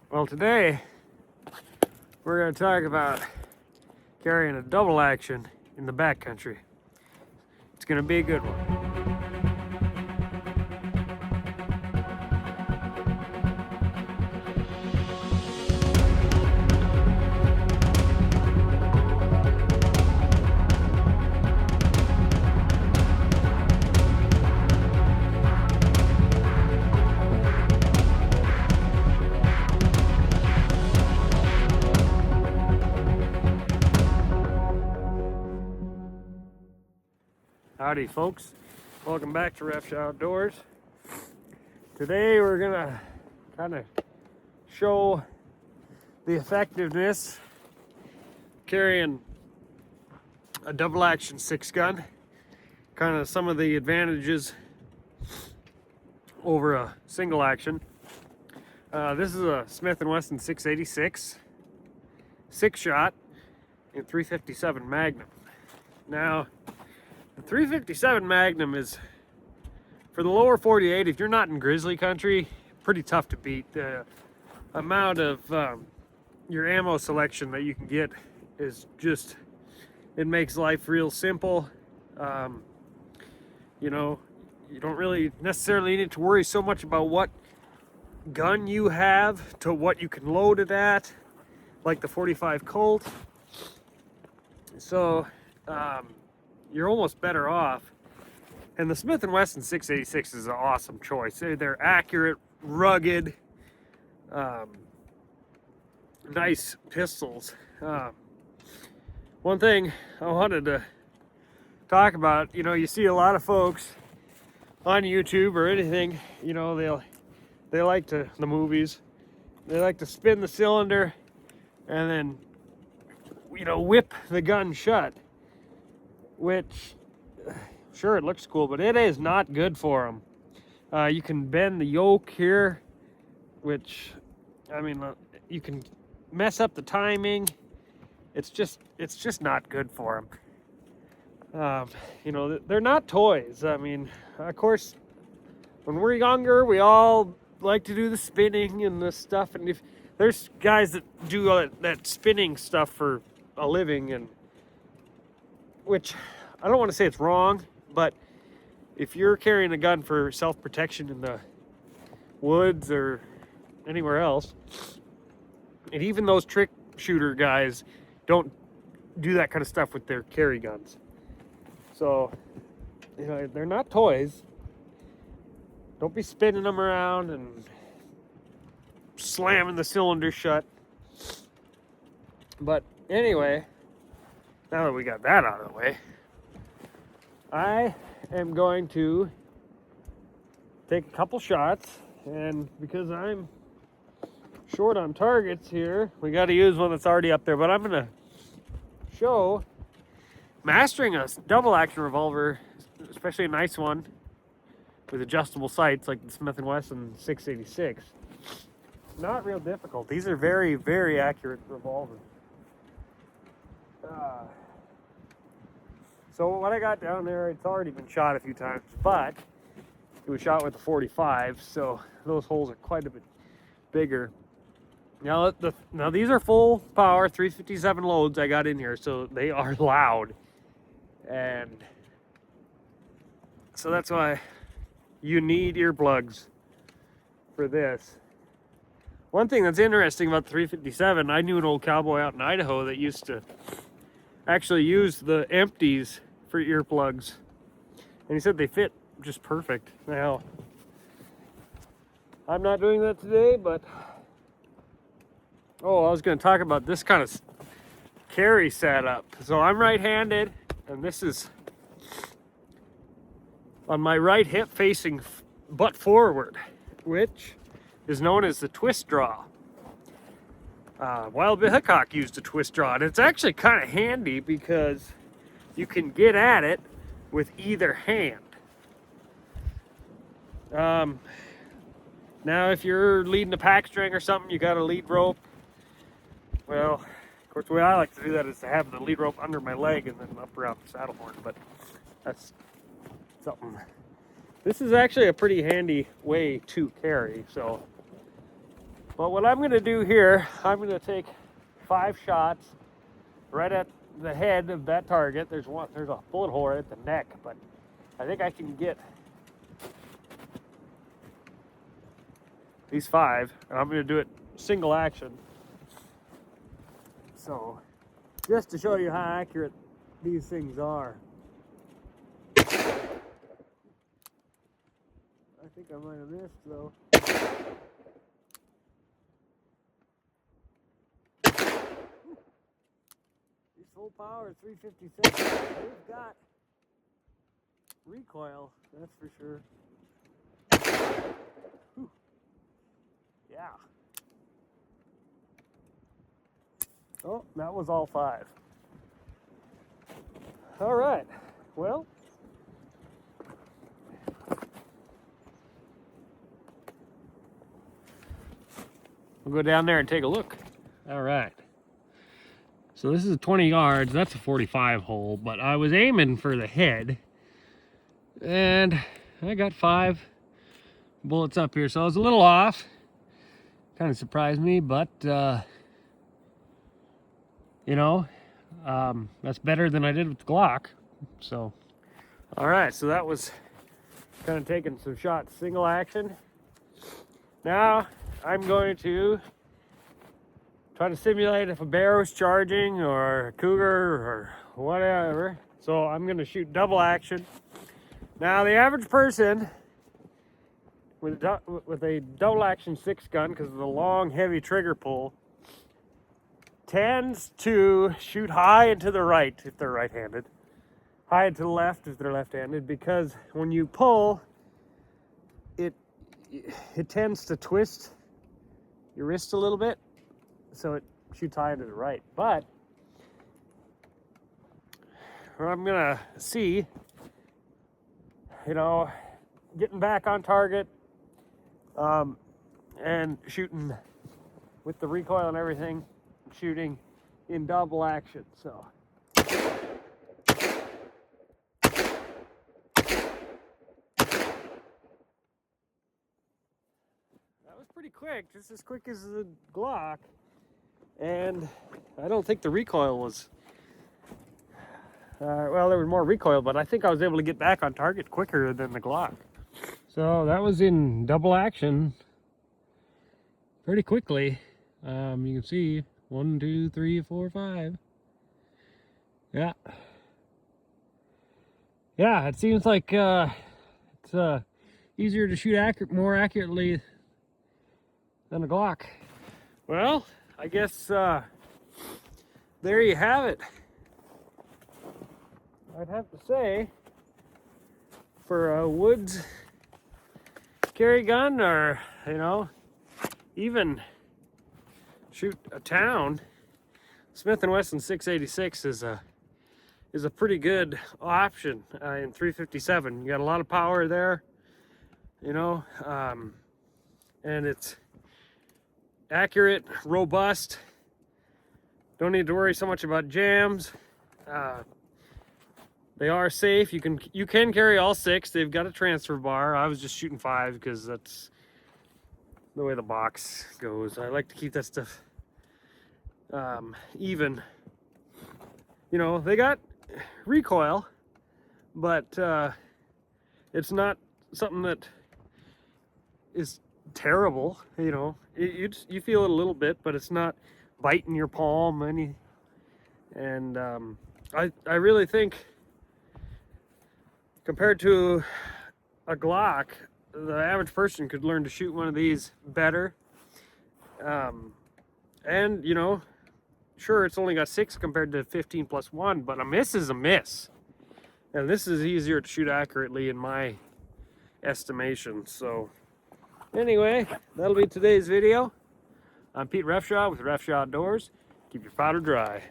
Well, today we're going to talk about carrying a double action in the backcountry. It's going to be a good one. Howdy folks, welcome back to Refsh Outdoors. Today we're gonna kind of show the effectiveness carrying a double action 6-gun, kind of some of the advantages over a single action. This is a Smith & Wesson 686 6-shot in 357 Magnum. Now the 357 Magnum is, for the lower 48, if you're not in grizzly country, pretty tough to beat. The amount of your ammo selection that you can get is just, it makes life real simple. You know, you don't really necessarily need to worry so much about what gun you have to what you can load it at, like the 45 Colt. So, you're almost better off. And the Smith & Wesson 686 is an awesome choice. They're accurate, rugged, nice pistols. One thing I wanted to talk about, you know, you see a lot of folks on YouTube or anything, you know, they like to, the movies, they like to spin the cylinder and then, you know, whip the gun shut. Which, sure, it looks cool, but it is not good for them. You can bend the yoke here, which, I mean, you can mess up the timing. It's just not good for them. You know, they're not toys. I mean, of course, when we're younger, we all like to do the spinning and the stuff. And if there's guys that do that spinning stuff for a living, and which I don't want to say it's wrong, but if you're carrying a gun for self-protection in the woods or anywhere else, and even those trick shooter guys don't do that kind of stuff with their carry guns. So, you know, they're not toys. Don't be spinning them around and slamming the cylinder shut. But anyway, now that we got that out of the way, I am going to take a couple shots, and because I'm short on targets here, we got to use one that's already up there, but I'm going to show mastering a double action revolver, especially a nice one with adjustable sights like the Smith & Wesson 686. Not real difficult. These are very, very accurate revolvers. So what I got down there, it's already been shot a few times, but it was shot with a 45, so those holes are quite a bit bigger. Now, now these are full power 357 loads I got in here, so they are loud. And so that's why you need earplugs for this. One thing that's interesting about the 357, I knew an old cowboy out in Idaho that used to actually use the empties for earplugs, and he said they fit just perfect. Now, I'm not doing that today, but I was going to talk about this kind of carry setup. So I'm right-handed, and this is on my right hip facing butt forward, which is known as the twist draw. Wild Bill Hickok used a twist draw, and it's actually kind of handy because you can get at it with either hand. Now, if you're leading a pack string or something, you got a lead rope. Well, of course, the way I like to do that is to have the lead rope under my leg and then up around the saddle horn, but that's something. This is actually a pretty handy way to carry, so But what I'm going to do here, I'm going to take 5 shots right at the head of that target. There's a bullet hole right at the neck, but I think I can get these 5, and I'm going to do it single action. So, just to show you how accurate these things are. I think I might have missed though. These full power 357. They've got recoil, that's for sure. Whew. Yeah. Oh, that was all 5. All right. Well, we'll go down there and take a look. All right. So this is 20 yards. That's a 45 hole, but I was aiming for the head, and I got 5 bullets up here. So I was a little off. Kind of surprised me, but you know, that's better than I did with the Glock. So, all right. So that was kind of taking some shots single action. Now I'm going to try to simulate if a bear was charging or a cougar or whatever. So I'm going to shoot double action. Now the average person with a double action 6 gun, because of the long heavy trigger pull, tends to shoot high and to the right if they're right-handed, high and to the left if they're left-handed, because when you pull, it tends to twist your wrist a little bit, so it shoots high and to the right. But I'm gonna see, you know, getting back on target, and shooting with the recoil and everything, shooting in double action. So that was pretty quick, just as quick as the Glock, and I don't think the recoil was well, there was more recoil, but I think I was able to get back on target quicker than the Glock. So that was in double action pretty quickly. You can see 1, 2, 3, 4, 5. Yeah. Yeah, it seems like it's easier to shoot more accurately than a Glock. Well, I guess there you have it. I'd have to say, for a woods carry gun, or, you know, even shoot a town, Smith & Wesson 686 is a pretty good option in 357. You got a lot of power there, you know, and it's accurate, robust. Don't need to worry so much about jams. They are safe. You can carry all 6. They've got a transfer bar. I was just shooting 5 because that's the way the box goes. I like to keep that stuff even. You know, they got recoil, but it's not something that is terrible. You know, you feel it a little bit, but it's not biting your palm any. And I really think, compared to a Glock, the average person could learn to shoot one of these better. And, you know, sure, it's only got 6 compared to 15 plus 1, but a miss is a miss. And this is easier to shoot accurately in my estimation. So, anyway, that'll be today's video. I'm Pete Refshaw with Refshaw Outdoors. Keep your powder dry.